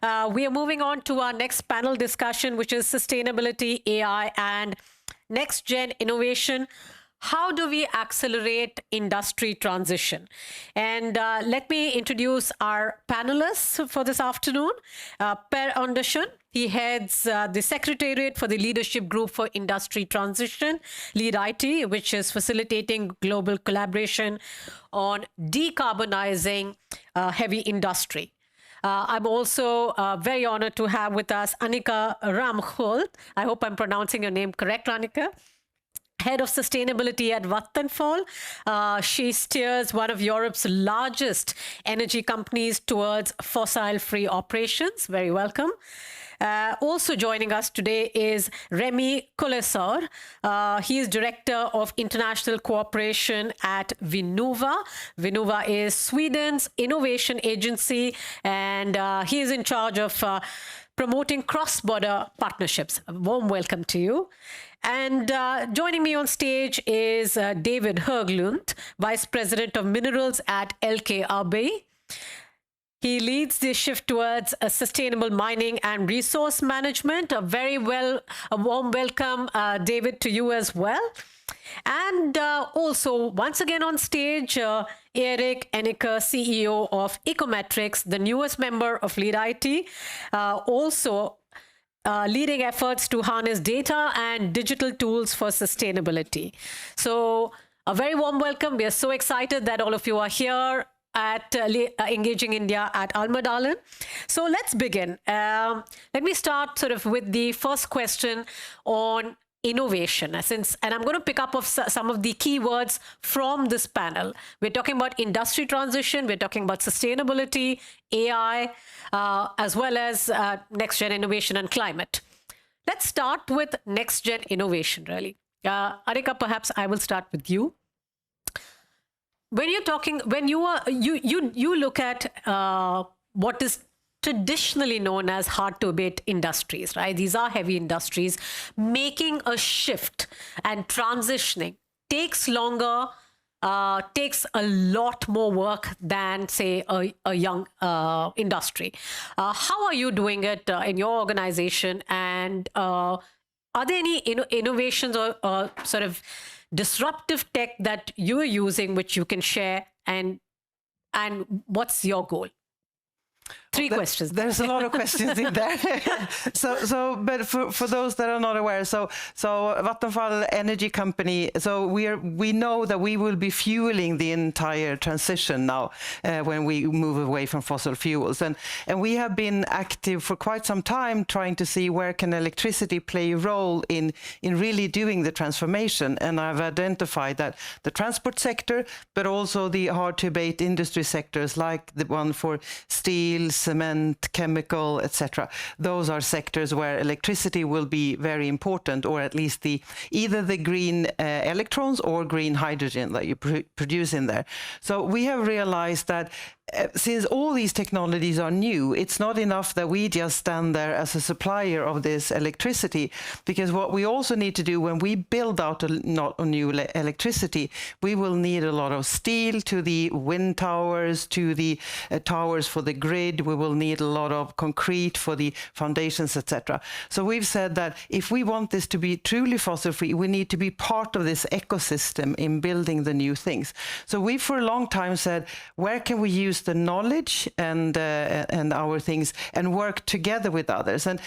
We are moving on to our next panel discussion, which is sustainability, AI, and next-gen innovation. How do we accelerate industry transition? And let me introduce our panelists for this afternoon. Per Andersson, he heads the Secretariat for the Leadership Group for Industry Transition, Lead IT, which is facilitating global collaboration on decarbonizing heavy industry. I'm also very honored to have with us Annika Ramsköld. I hope I'm pronouncing your name correct, Annika. Head of Sustainability at Vattenfall. She steers one of Europe's largest energy companies towards fossil-free operations. Very welcome. Also joining us today is Rémy Kolessar. He is Director of International Cooperation at Vinnova. Vinnova is Sweden's innovation agency, and he is in charge of promoting cross-border partnerships. A warm welcome to you. And joining me on stage is David Högnelid, Vice President of Minerals at LKAB. He leads the shift towards sustainable mining and resource management. A warm welcome, David, to you as well. And also, once again on stage, Erik, Enecker, CEO of Ecometrix, the newest member of Lead IT, also leading efforts to harness data and digital tools for sustainability. So a very warm welcome. We are so excited that all of you are here at Engaging India at Almedalen. So let's begin. Let me start sort of with the first question on innovation, and I'm going to pick up of some of the key words from this panel. We're talking about industry transition, we're talking about sustainability, AI, as well as next-gen innovation and climate. Let's start with next-gen innovation, really. Annika, perhaps I will start with you. When you're talking, when you look at what is traditionally known as hard-to-abate industries, right? These are heavy industries. Making a shift and transitioning takes longer, takes a lot more work than, say, a young industry. How are you doing it in your organization? And are there any innovations or sort of disruptive tech that you are using which you can share? And what's your goal? Three questions. There's a lot of questions in there. But for those that are not aware, so Vattenfall energy company. So we know that we will be fueling the entire transition now when we move away from fossil fuels, and we have been active for quite some time trying to see where can electricity play a role in really doing the transformation. And I've identified that the transport sector, but also the hard-to-abate industry sectors like the one for steel, cement, chemical, etc. Those are sectors where electricity will be very important, or at least either the green electrons or green hydrogen that you produce in there. So we have realized that since all these technologies are new, it's not enough that we just stand there as a supplier of this electricity, because what we also need to do when we build out a new electricity, we will need a lot of steel to the wind towers, to the towers for the grid. We will need a lot of concrete for the foundations, etc. So we've said that if we want this to be truly fossil-free, we need to be part of this ecosystem in building the new things. So we for a long time said, where can we use the knowledge and our things and work together with others, and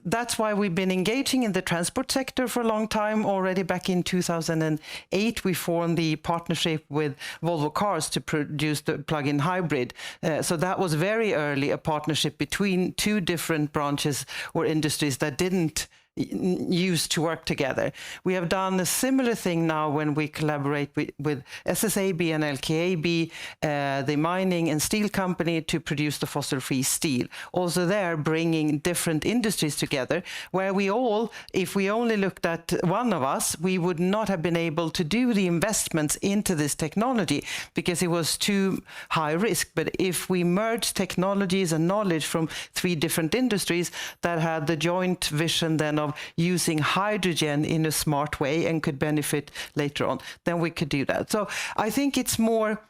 that's why we've been engaging in the transport sector for a long time. Already back in 2008 we formed the partnership with Volvo Cars to produce the plug-in hybrid, so that was very early a partnership between two different branches or industries that didn't used to work together. We have done a similar thing now when we collaborate with SSAB and LKAB, the mining and steel company, to produce the fossil-free steel. Also there, bringing different industries together, where we all, if we only looked at one of us, we would not have been able to do the investments into this technology because it was too high risk. But if we merged technologies and knowledge from three different industries that had the joint vision then of using hydrogen in a smart way and could benefit later on, then we could do that. So I think it's more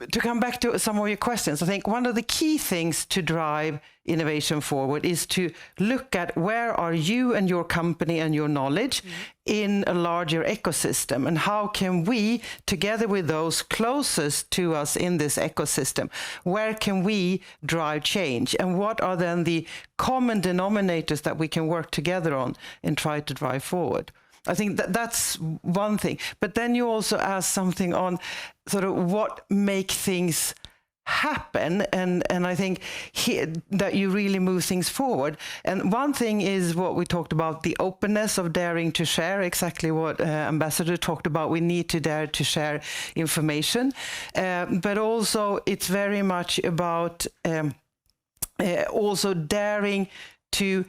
to come back to some of your questions, I think one of the key things to drive innovation forward is to look at where are you and your company and your knowledge in a larger ecosystem, and how can we, together with those closest to us in this ecosystem, where can we drive change, and what are then the common denominators that we can work together on and try to drive forward. I think that's one thing. But then you also asked something on sort of what make things happen, and I think that you really move things forward. And one thing is what we talked about, the openness of daring to share, exactly what Ambassador talked about. We need to dare to share information, but also it's very much about also daring to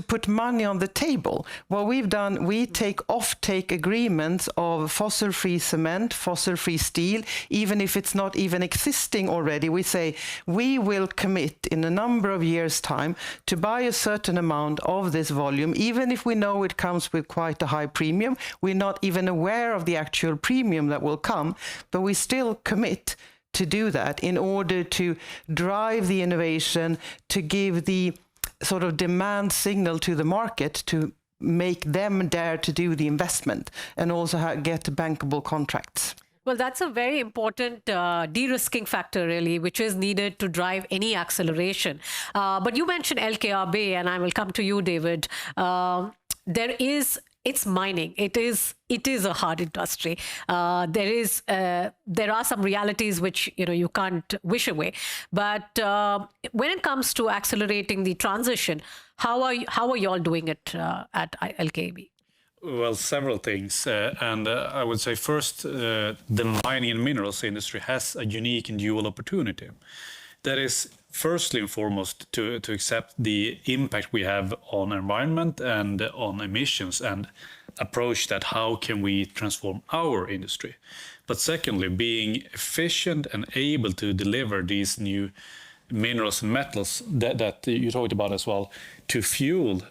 put money on the table. What we've done, we take off-take agreements of fossil-free cement, fossil-free steel, even if it's not even existing already. We say we will commit in a number of years' time to buy a certain amount of this volume, even if we know it comes with quite a high premium. We're not even aware of the actual premium that will come, but we still commit to do that in order to drive the innovation, to give the sort of demand signal to the market to make them dare to do the investment, and also get bankable contracts. Well, that's a very important de-risking factor, really, which is needed to drive any acceleration. But you mentioned LKAB, and I will come to you, David. It's mining. It is a hard industry. There are some realities which you can't wish away. But when it comes to accelerating the transition, how are you all doing it at LKAB? Well, several things, and I would say first, the mining and minerals industry has a unique and dual opportunity. That is, firstly and foremost, to accept the impact we have on environment and on emissions, and approach that how can we transform our industry. But secondly, being efficient and able to deliver these new minerals and metals that you talked about as well, to fuel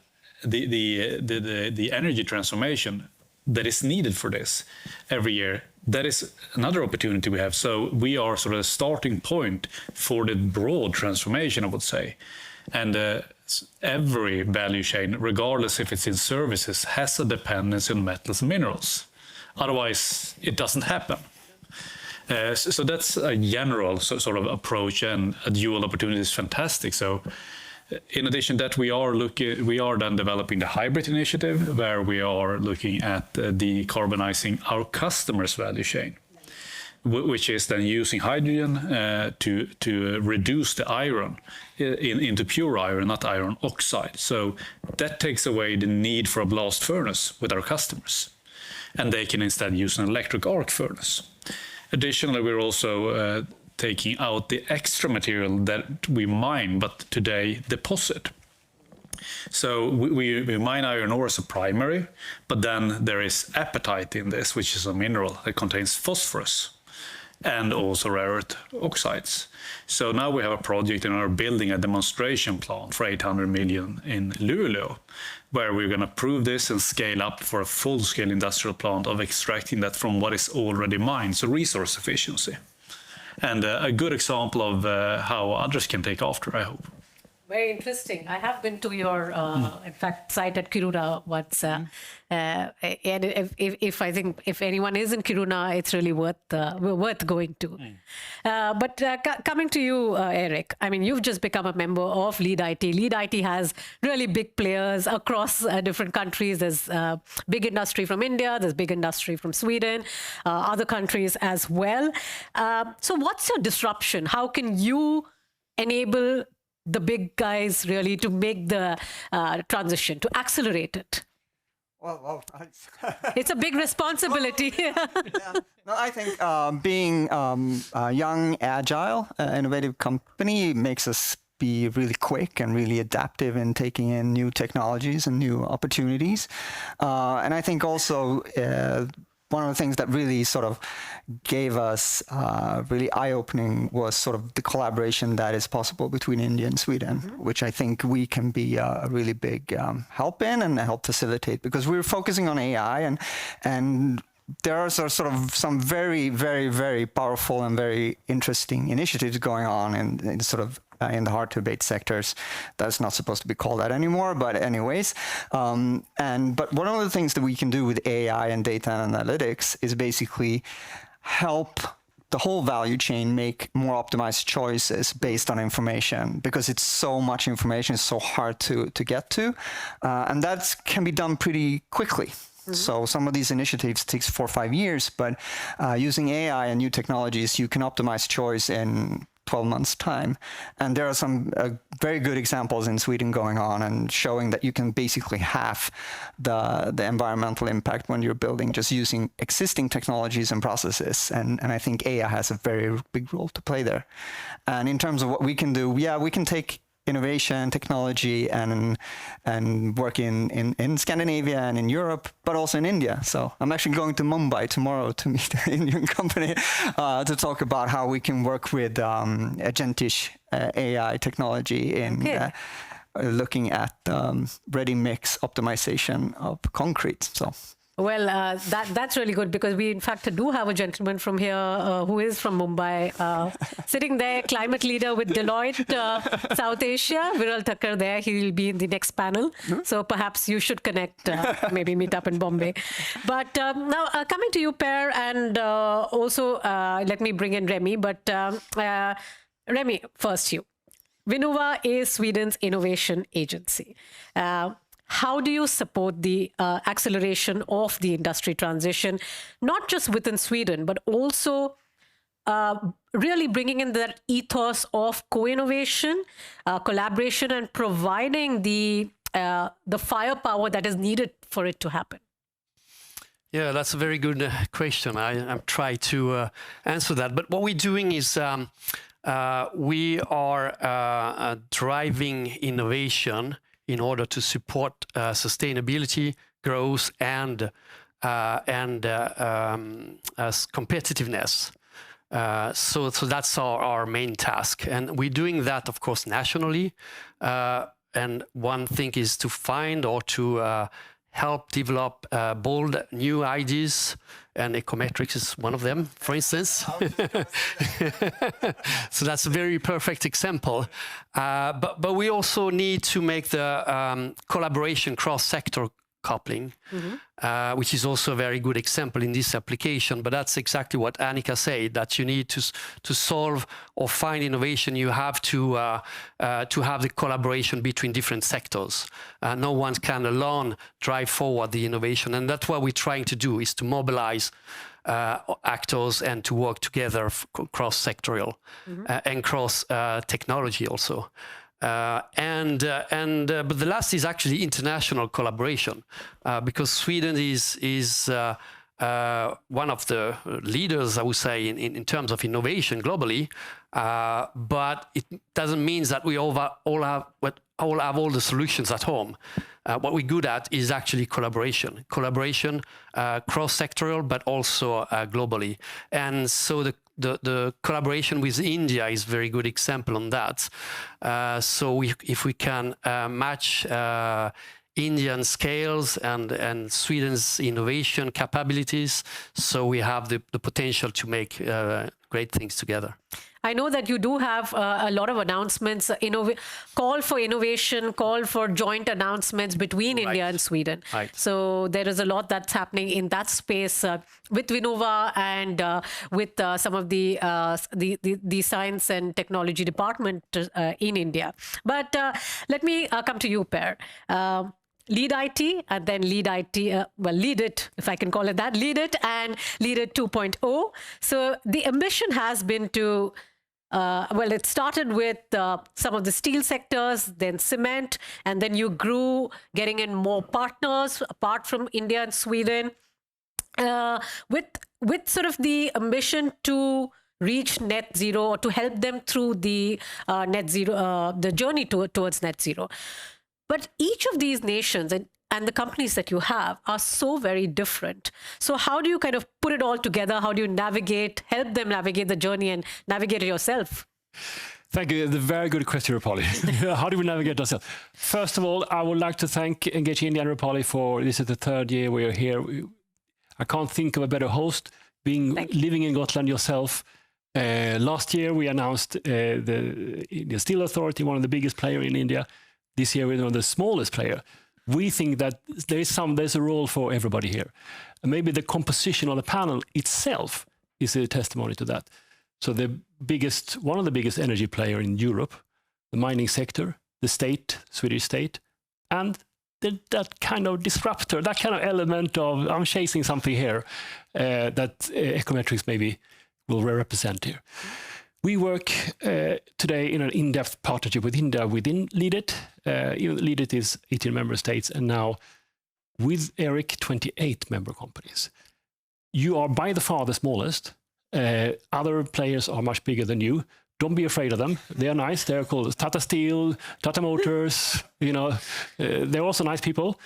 the energy transformation that is needed for this every year. That is another opportunity we have. So we are sort of a starting point for the broad transformation, I would say. And every value chain, regardless if it's in services, has a dependency on metals and minerals. Otherwise, it doesn't happen. So that's a general sort of approach, and a dual opportunity is fantastic. So in addition to that, we are then developing the hybrid initiative, where we are looking at decarbonizing our customers' value chain, which is then using hydrogen to reduce the iron into pure iron, not iron oxide. So that takes away the need for a blast furnace with our customers, and they can instead use an electric arc furnace. Additionally, we're also taking out the extra material that we mine, but today deposit. So we mine iron ore as a primary, but then there is apatite in this, which is a mineral that contains phosphorus and also rare earth oxides. So now we have a project and are building a demonstration plant for 800 million in Luleå, where we're going to prove this and scale up for a full-scale industrial plant of extracting that from what is already mined, so resource efficiency. And a good example of how others can take after, I hope. Very interesting. I have been to your, in fact, site at Kiruna once. And if I think if anyone is in Kiruna, it's really worth going to. But coming to you, Erik, I mean, you've just become a member of Lead IT. Lead IT has really big players across different countries. There's big industry from India. There's big industry from Sweden, other countries as well. So what's your disruption? How can you enable the big guys really to make the transition, to accelerate it? Well, it's a big responsibility. yeah. No, I think being a young, agile, innovative company makes us be really quick and really adaptive in taking in new technologies and new opportunities. And I think also one of the things that really sort of gave us really eye-opening was sort of the collaboration that is possible between India and Sweden, which I think we can be a really big help in and help facilitate, because we're focusing on AI and there are sort of some very, very, very powerful and very interesting initiatives going on in sort of in the hard-to-abate sectors. That's not supposed to be called that anymore, but anyways. But one of the things that we can do with AI and data analytics is basically help the whole value chain make more optimized choices based on information, because it's so much information, it's so hard to get to, and that can be done pretty quickly. So some of these initiatives takes 4 or 5 years, but using AI and new technologies, you can optimize choice in 12 months' time. And there are some very good examples in Sweden going on and showing that you can basically halve the environmental impact when you're building just using existing technologies and processes. And I think AI has a very big role to play there. And in terms of what we can do, yeah, we can take innovation, technology, and work in Scandinavia and in Europe, but also in India. So I'm actually going to Mumbai tomorrow to meet an Indian company to talk about how we can work with agentic AI technology in looking at ready mix optimization of concrete. So. Well, that's really good, because we in fact do have a gentleman from here who is from Mumbai, sitting there, climate leader with Deloitte South Asia, Viral Thakkar there. He will be in the next panel. So perhaps you should connect, maybe meet up in Bombay. But now coming to you, Per, and also let me bring in Rémy. But Rémy, first you. Vinnova is Sweden's innovation agency. How do you support the acceleration of the industry transition, not just within Sweden, but also really bringing in that ethos of co-innovation, collaboration, and providing the firepower that is needed for it to happen? Yeah, that's a very good question. I'm trying to answer that. But what we're doing is we are driving innovation in order to support sustainability, growth, and competitiveness. So that's our main task, and we're doing that, of course, nationally. And one thing is to find or to help develop bold new ideas, and Ecometrix is one of them, for instance. So that's a very perfect example. But we also need to make the collaboration cross-sector coupling, which is also a very good example in this application. But that's exactly what Annika said, that you need to solve or find innovation, you have to have the collaboration between different sectors. No one can alone drive forward the innovation. And that's what we're trying to do, is to mobilize actors and to work together cross-sectorial and cross-technology also. But the last is actually international collaboration, because Sweden is one of the leaders, I would say, in terms of innovation globally. But it doesn't mean that we all have all the solutions at home. What we're good at is actually collaboration, cross-sectorial, but also globally. And so the collaboration with India is a very good example on that. So if we can match Indian scales and Sweden's innovation capabilities, so we have the potential to make great things together. I know that you do have a lot of announcements, call for innovation, call for joint announcements between India and Sweden. Right. So there is a lot that's happening in that space with Vinnova and with some of the science and technology department in India. But let me come to you, Per. Lead IT and then Lead IT, Lead It, if I can call it that, Lead It and Lead It 2.0. So the ambition has been to, it started with some of the steel sectors, then cement, and then you grew, getting in more partners apart from India and Sweden, with sort of the ambition to reach net zero, or to help them through the net zero, the journey towards net zero. But each of these nations and the companies that you have are so very different. So how do you kind of put it all together? How do you help them navigate the journey and navigate it yourself? Thank you. The very good question, Rupali. How do we navigate ourselves? First of all, I would like to thank Engage India and Rupali for, this is the third year we are here. I can't think of a better host. Living in Gotland yourself. Last year we announced the Indian Steel Authority, one of the biggest players in India. This year we're one of the smallest player. We think that there's a role for everybody here. And maybe the composition of the panel itself is a testimony to that. So one of the biggest energy player in Europe, the mining sector, the state, Swedish state, and that kind of disruptor, that kind of element of I'm chasing something here that Ecometrix maybe will represent here. We work today in an in-depth partnership with India within LEADIT. LEADIT is 18 member states, and now with Erik, 28 member companies. You are by the far the smallest. Other players are much bigger than you. Don't be afraid of them. They are nice. They're called Tata Steel, Tata Motors. They're also nice people.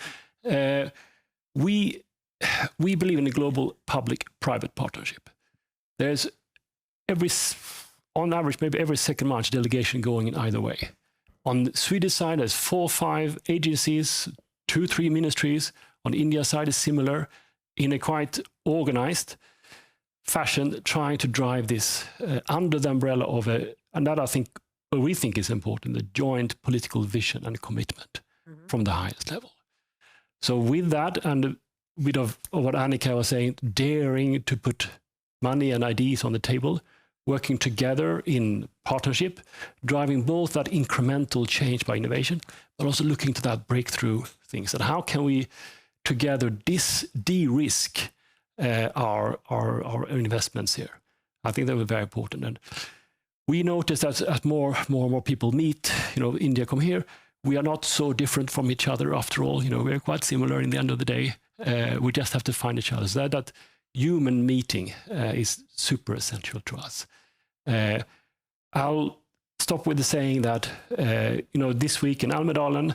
We believe in a global public-private partnership. There's on average, maybe every second March delegation going in either way. On the Swedish side, there's 4 or 5 agencies, 2, 3 ministries. On the India side is similar, in a quite organized fashion, trying to drive this under the umbrella of and that we think is important, the joint political vision and commitment from the highest level. So with that, and a bit of what Annika was saying, daring to put money and ideas on the table, working together in partnership, driving both that incremental change by innovation, but also looking to that breakthrough things. And how can we together de-risk our investments here? I think that was very important. And we noticed that as more and more people meet, India come here, we are not so different from each other after all. We're quite similar in the end of the day. We just have to find each other. So that human meeting is super essential to us. I'll stop with the saying that, this week in Almedalen,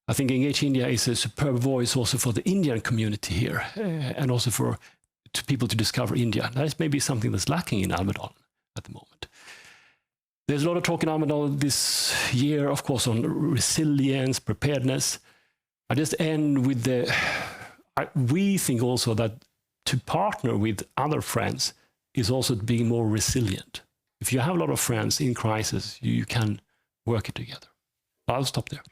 I think Engage India is a superb voice also for the Indian community here, and also to people to discover India. That is maybe something that's lacking in Almedalen at the moment. There's a lot of talk in Almedalen this year, of course, on resilience, preparedness. I just end with we think also that to partner with other friends is also being more resilient. If you have a lot of friends in crisis, you can work it together. I'll stop there.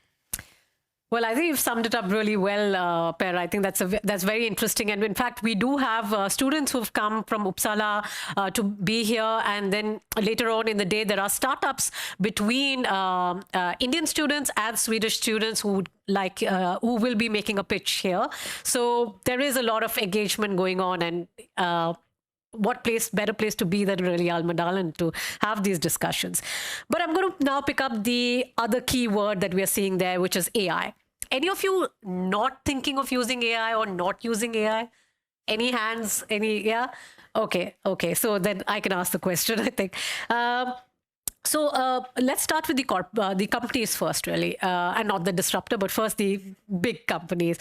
Well, I think you've summed it up really well, Per. I think that's very interesting. And in fact, we do have students who've come from Uppsala to be here. And then later on in the day, there are startups between Indian students and Swedish students who will be making a pitch here. So there is a lot of engagement going on, and better place to be than really Almedalen to have these discussions. But I'm going to now pick up the other key word that we are seeing there, which is AI. Any of you not thinking of using AI or not using AI? Any hands? Yeah? Okay. So then I can ask the question, I think. So let's start with the companies first, really, and not the disruptor, but first the big companies.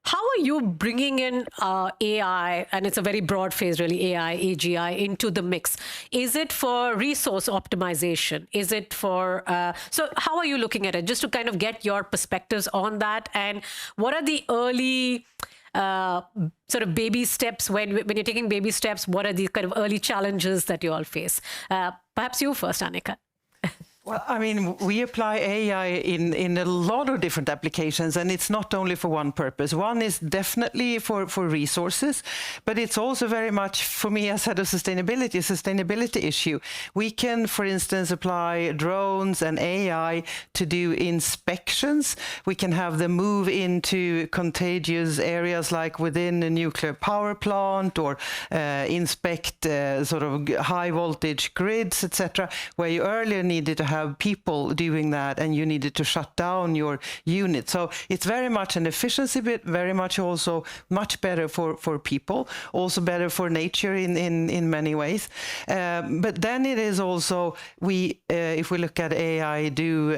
How are you bringing in AI, and it's a very broad phrase, really, AI, AGI, into the mix? Is it for resource optimization? Is it for... so how are you looking at it? Just to kind of get your perspectives on that. And what are the early sort of baby steps, when you're taking baby steps, what are the kind of early challenges that you all face? Perhaps you first, Annika. Well, I mean, we apply AI in a lot of different applications, and it's not only for one purpose. One is definitely for resources, but it's also very much, for me as head of sustainability, a sustainability issue. We can, for instance, apply drones and AI to do inspections. We can have them move into contagious areas like within a nuclear power plant, or inspect sort of high voltage grids, etc., where you earlier needed to have people doing that and you needed to shut down your unit. So it's very much an efficiency bit, very much also much better for people, also better for nature in many ways. But then it is also, if we look at AI, do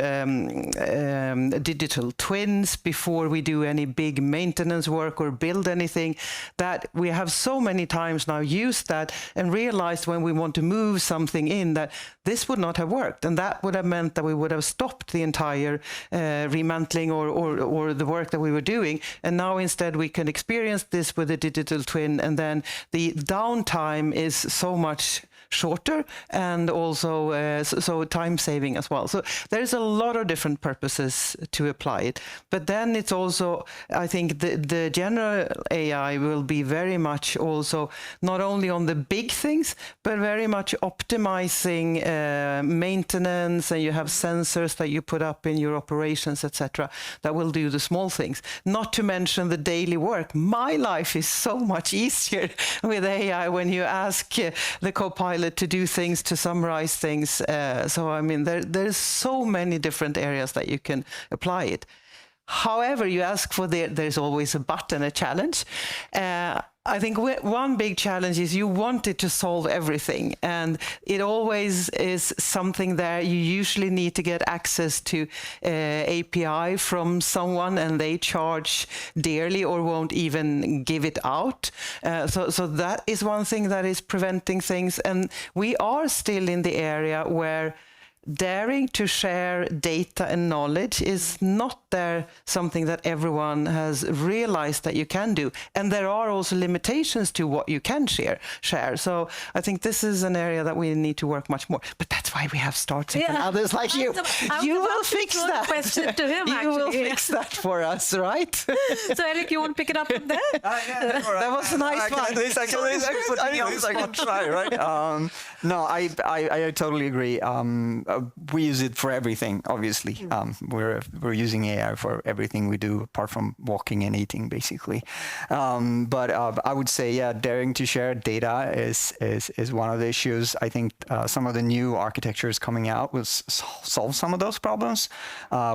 digital twins before we do any big maintenance work or build anything, that we have so many times now used that and realized when we want to move something in that this would not have worked, and that would have meant that we would have stopped the entire remantling or the work that we were doing. And now instead we can experience this with a digital twin, and then the downtime is so much shorter, and also so time saving as well. So there's a lot of different purposes to apply it. But then it's also, I think the general AI will be very much also not only on the big things, but very much optimizing maintenance, and you have sensors that you put up in your operations, etc., that will do the small things. Not to mention the daily work. My life is so much easier with AI when you ask the co-pilot to do things, to summarize things. So I mean, there's so many different areas that you can apply it. However, you ask for there's always a but and a challenge. I think one big challenge is you want it to solve everything, and it always is something that you usually need to get access to API from someone, and they charge dearly or won't even give it out. So that is one thing that is preventing things, and we are still in the area where daring to share data and knowledge is not there, something that everyone has realized that you can do. And there are also limitations to what you can share. So I think this is an area that we need to work much more. But that's why we have Startech and others like you. You will fix that. Question to him, you will fix that for us, right? So Erik, you want to pick it up from there? That was a nice one. I can try, right? No, I totally agree. We use it for everything, obviously. We're using AI for everything we do, apart from walking and eating, basically. But I would say, yeah, daring to share data is one of the issues. I think some of the new architectures coming out will solve some of those problems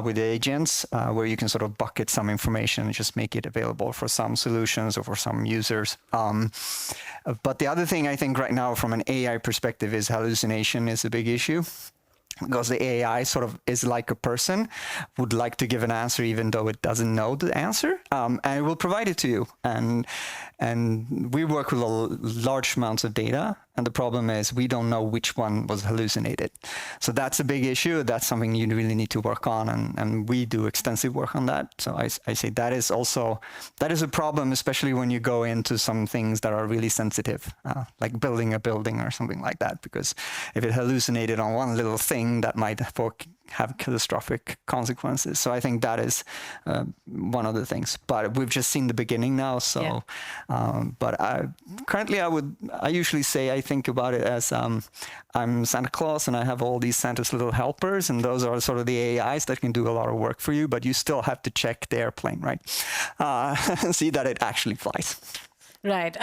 with the agents, where you can sort of bucket some information and just make it available for some solutions or for some users. But the other thing I think right now from an AI perspective is hallucination is a big issue. Because the AI sort of is like a person, would like to give an answer even though it doesn't know the answer, and it will provide it to you. And we work with large amounts of data, and the problem is we don't know which one was hallucinated. So that's a big issue. That's something you really need to work on, and we do extensive work on that. So I say that is a problem, especially when you go into some things that are really sensitive, like building a building or something like that, because if it hallucinated on one little thing, that might have catastrophic consequences. So I think that is one of the things. But we've just seen the beginning now. So, yeah. But I usually say I think about it as I'm Santa Claus and I have all these Santa's little helpers, and those are sort of the AIs that can do a lot of work for you. But you still have to check the airplane, right? See that it actually flies. Right.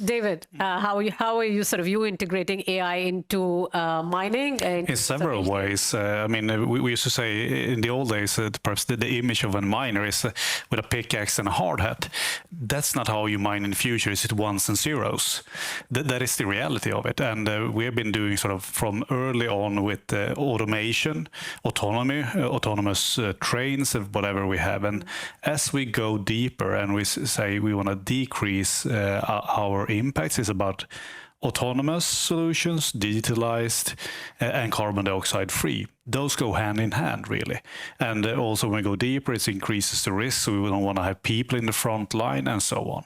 David, how are you sort of integrating AI into mining? In several ways. I mean, we used to say in the old days, perhaps the image of a miner is with a pickaxe and a hard hat. That's not how you mine in the future. Is it ones and zeros? That is the reality of it. And we have been doing sort of from early on with automation, autonomous trains, and whatever we have. And as we go deeper and we say we want to decrease our impacts, is about autonomous solutions, digitalized, and carbon dioxide free. Those go hand in hand, really. And also when we go deeper, it increases the risk, so we don't want to have people in the front line and so on.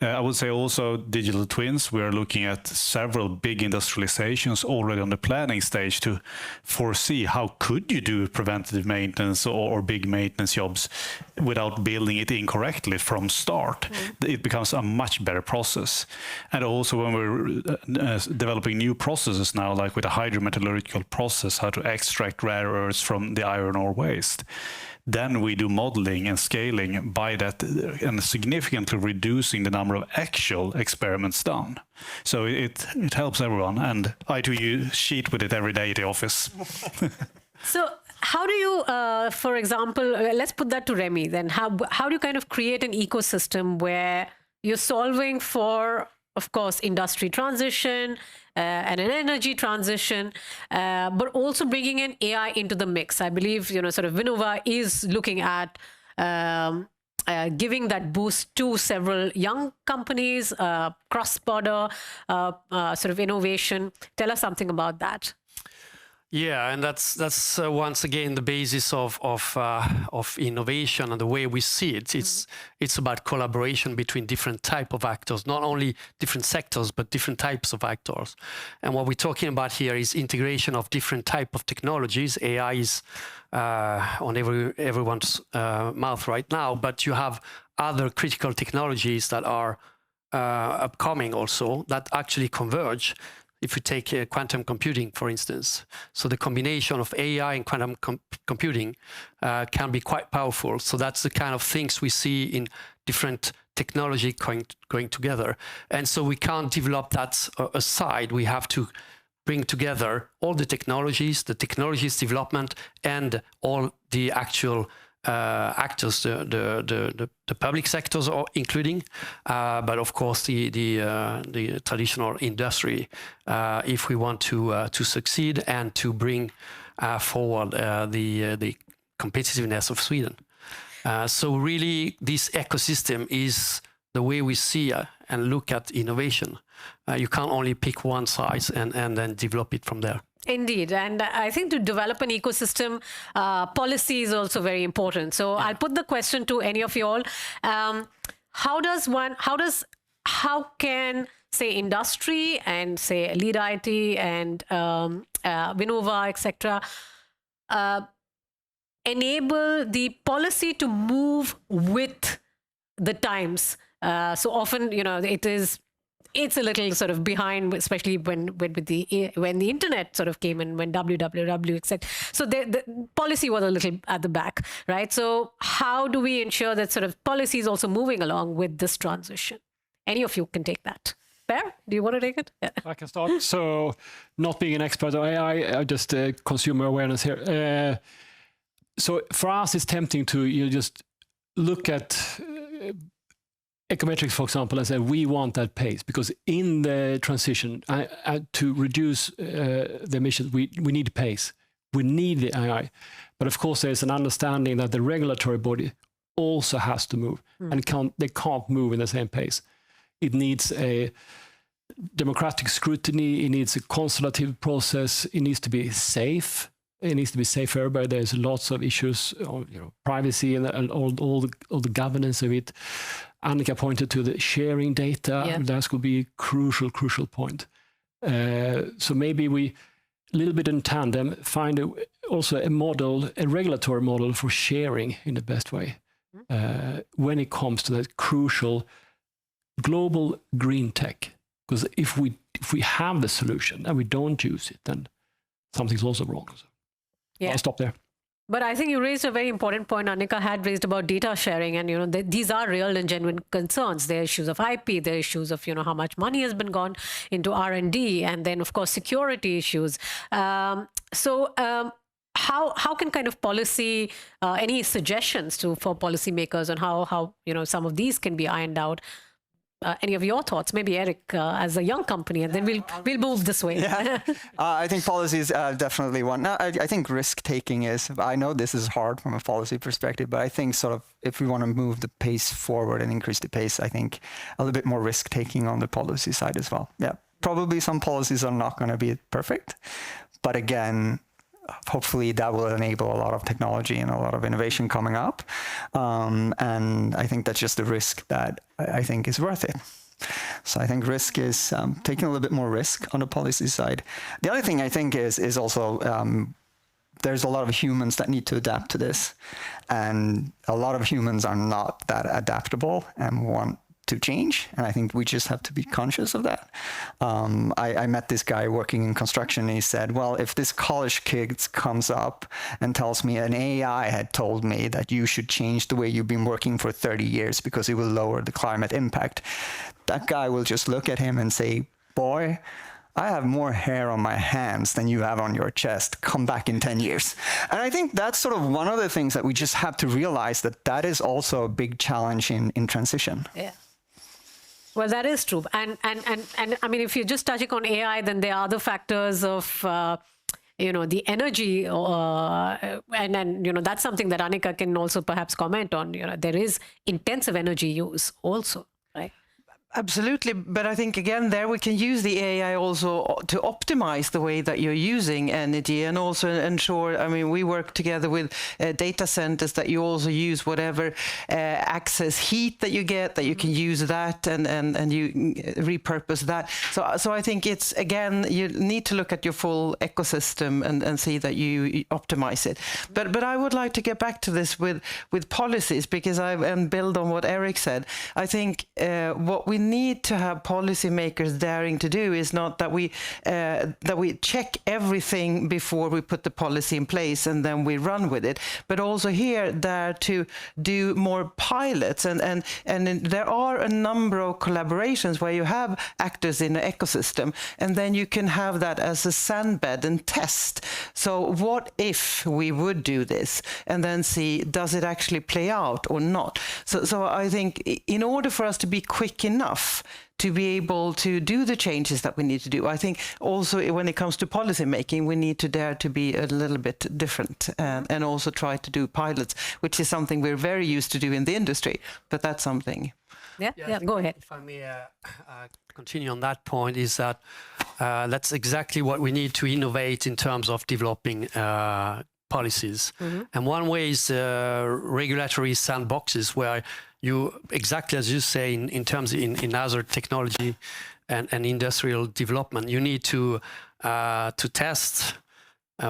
I would say also digital twins. We are looking at several big industrializations already on the planning stage to foresee how could you do preventative maintenance or big maintenance jobs without building it incorrectly from start. It becomes a much better process. And also when we're developing new processes now, like with a hydrometallurgical process, how to extract rare earths from the iron ore waste. Then we do modeling and scaling by that and significantly reducing the number of actual experiments done. So it helps everyone. And I do cheat with it every day at the office. So how do you, for example, let's put that to Rémy then. How do you kind of create an ecosystem where you're solving for, of course, industry transition and an energy transition, but also bringing in AI into the mix? I believe, sort of Vinnova is looking at giving that boost to several young companies, cross-border sort of innovation. Tell us something about that. Yeah, and that's once again the basis of innovation and the way we see it. It's about collaboration between different type of actors, not only different sectors but different types of actors. And what we're talking about here is integration of different type of technologies. AI is on everyone's mouth right now, but you have other critical technologies that are upcoming also that actually converge. If you take quantum computing, for instance, so the combination of AI and quantum computing can be quite powerful. So that's the kind of things we see in different technology going together. And so we can't develop that aside. We have to bring together all the technologies development, and all the actual actors, the public sectors, including, but of course the traditional industry, if we want to succeed and to bring forward the competitiveness of Sweden. So really, this ecosystem is the way we see and look at innovation. You can't only pick one size and then develop it from there. Indeed. And I think to develop an ecosystem, policy is also very important. So I'll put the question to any of you all. How can, say, industry and, say, Lead IT and Vinnova, etc., enable the policy to move with the times? So often, it's a little sort of behind, especially when the internet sort of came in, when www, etc. So the policy was a little at the back, right? So how do we ensure that sort of policy is also moving along with this transition? Any of you can take that. Fair? Do you want to take it? Yeah. I can start. So, not being an expert on AI, I just consumer awareness here. So for us, it's tempting to just look at Ecometrix, for example, and say we want that pace, because in the transition to reduce the emissions, we need pace. We need the AI, but of course there's an understanding that the regulatory body also has to move, and they can't move in the same pace. It needs a democratic scrutiny. It needs a consultative process. It needs to be safe. It needs to be safe for everybody. There's lots of issues on privacy and all the governance of it. Annika pointed to the sharing data. Yeah. That could be a crucial point. So maybe we, a little bit in tandem, find also a model, a regulatory model for sharing in the best way when it comes to that crucial global green tech. Because if we have the solution and we don't use it, then something's also wrong. So I'll stop there. But I think you raised a very important point. Annika had raised about data sharing, and these are real and genuine concerns. There are issues of IP, there are issues of how much money has been gone into R&D, and then of course security issues. How can kind of policy, any suggestions for policymakers on how some of these can be ironed out? Any of your thoughts? Maybe Erik, as a young company, and then we'll move this way. Yeah. I think policy is definitely one. Now, I think risk-taking is, I know this is hard from a policy perspective, but I think sort of if we want to move the pace forward and increase the pace, I think a little bit more risk-taking on the policy side as well. Yeah, probably some policies are not going to be perfect, but again, hopefully that will enable a lot of technology and a lot of innovation coming up. And I think that's just a risk that I think is worth it. So I think risk is taking a little bit more risk on the policy side. The other thing I think is also there's a lot of humans that need to adapt to this. And a lot of humans are not that adaptable and want to change, and I think we just have to be conscious of that. I met this guy working in construction, and he said, well, if this college kid comes up and tells me an AI had told me that you should change the way you've been working for 30 years because it will lower the climate impact, that guy will just look at him and say, boy, I have more hair on my hands than you have on your chest. Come back in 10 years. And I think that's sort of one of the things that we just have to realize, that is also a big challenge in transition. Yeah. Well, that is true. And I mean, if you're just touching on AI, then there are other factors of, the energy. And that's something that Annika can also perhaps comment on. There is intensive energy use also, right? Absolutely, but I think again there we can use the AI also to optimize the way that you're using energy and also ensure. I mean, we work together with data centers that you also use whatever excess heat that you get, that you can use that and you repurpose that. So I think it's again you need to look at your full ecosystem and see that you optimize it. But I would like to get back to this with policies because and build on what Erik said. I think what we need to have policymakers daring to do is not that we check everything before we put the policy in place and then we run with it, but also here dare to do more pilots and there are a number of collaborations where you have actors in an ecosystem and then you can have that as a sandbed and test. So what if we would do this and then see does it actually play out or not? So I think in order for us to be quick enough to be able to do the changes that we need to do, I think also when it comes to policy making, we need to dare to be a little bit different and also try to do pilots, which is something we're very used to do in the industry, but that's something. Yeah, go ahead. If I may continue on that point, is that that's exactly what we need to innovate in terms of developing policies. And one way is regulatory sandboxes where you, exactly as you say, in terms in other technology and industrial development, you need to test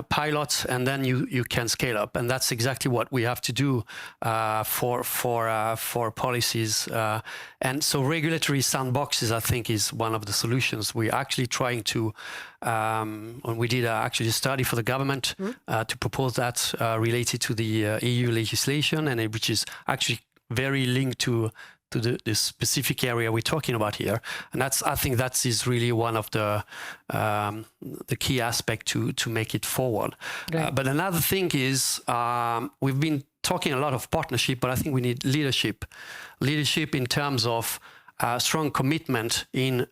pilots and then you can scale up, and that's exactly what we have to do for policies. And so regulatory sandboxes, I think, is one of the solutions. We're actually trying to. We did actually a study for the government to propose that related to the EU legislation, and which is actually very linked to the specific area we're talking about here, and I think that is really one of the key aspect to make it forward. Right. But another thing is we've been talking a lot of partnership, but I think we need leadership in terms of strong commitment in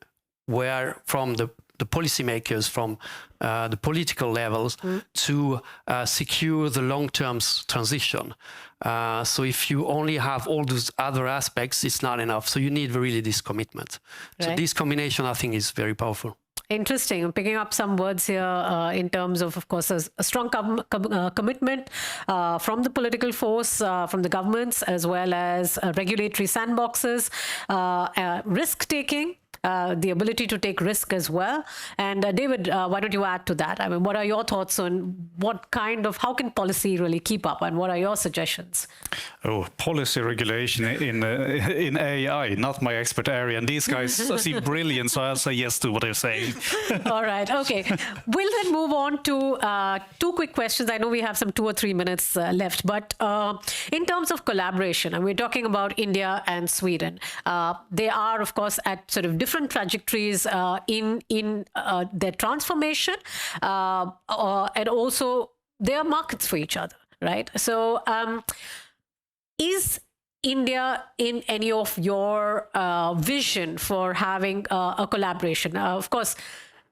where from the policymakers, from the political levels to secure the long-term transition. So if you only have all those other aspects, it's not enough. So you need really this commitment. Right. So this combination, I think, is very powerful. Interesting. I'm picking up some words here in terms of course, a strong commitment from the political force, from the governments, as well as regulatory sandboxes, risk-taking, the ability to take risk as well. And David, why don't you add to that? I mean, what are your thoughts on how can policy really keep up, and what are your suggestions? Oh, policy regulation in AI, not my expert area. And these guys seem brilliant, so I'll say yes to what they're saying. All right, okay. We'll then move on to two quick questions. I know we have some 2 or 3 minutes left, but in terms of collaboration, and we're talking about India and Sweden, they are, of course, at sort of different trajectories in their transformation, and also they are markets for each other, right? So is India in any of your vision for having a collaboration? Of course,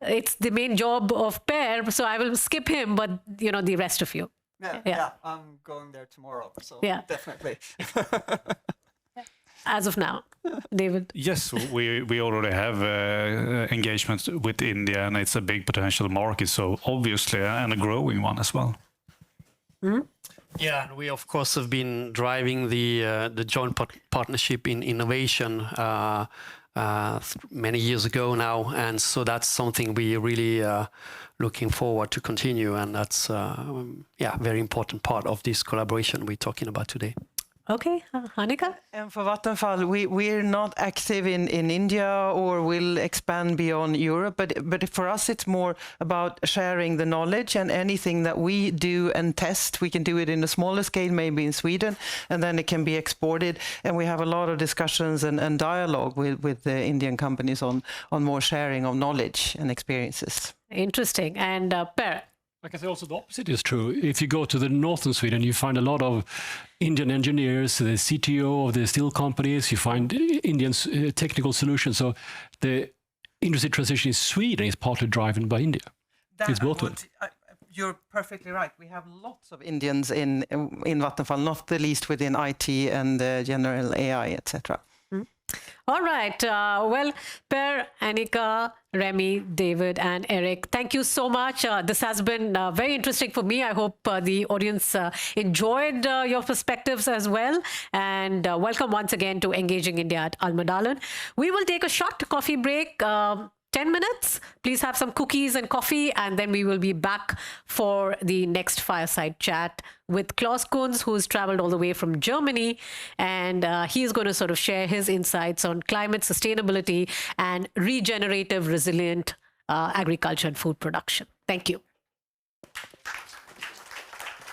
it's the main job of Per, so I will skip him, but the rest of you. Yeah, I'm going there tomorrow, so definitely. As of now, David? Yes, we already have engagements with India, and it's a big potential market, so obviously, and a growing one as well. Mm-hmm. Yeah, and we of course have been driving the joint partnership in innovation many years ago now, and so that's something we really looking forward to continue, and that's very important part of this collaboration we're talking about today. Okay, Annika? And for Vattenfall, we're not active in India or will expand beyond Europe, but for us it's more about sharing the knowledge, and anything that we do and test, we can do it in a smaller scale, maybe in Sweden, and then it can be exported. And we have a lot of discussions and dialogue with the Indian companies on more sharing of knowledge and experiences. Interesting. And Per? I can say also the opposite is true. If you go to the northern Sweden, you find a lot of Indian engineers, the CTO of the steel companies, you find Indian technical solutions. So the industry transition in Sweden is partly driven by India. It's both ways. You're perfectly right. We have lots of Indians in Vattenfall, not the least within IT and general AI, etc. All right. Well, Per, Annika, Rémy, David, and Erik, thank you so much. This has been very interesting for me. I hope the audience enjoyed your perspectives as well. And welcome once again to Engaging India at Almedalen. We will take a short coffee break. 10 minutes. Please have some cookies and coffee, and then we will be back for the next fireside chat with Klaus Kunz, who's traveled all the way from Germany, and he's going to sort of share his insights on climate sustainability and regenerative, resilient agriculture and food production. Thank you.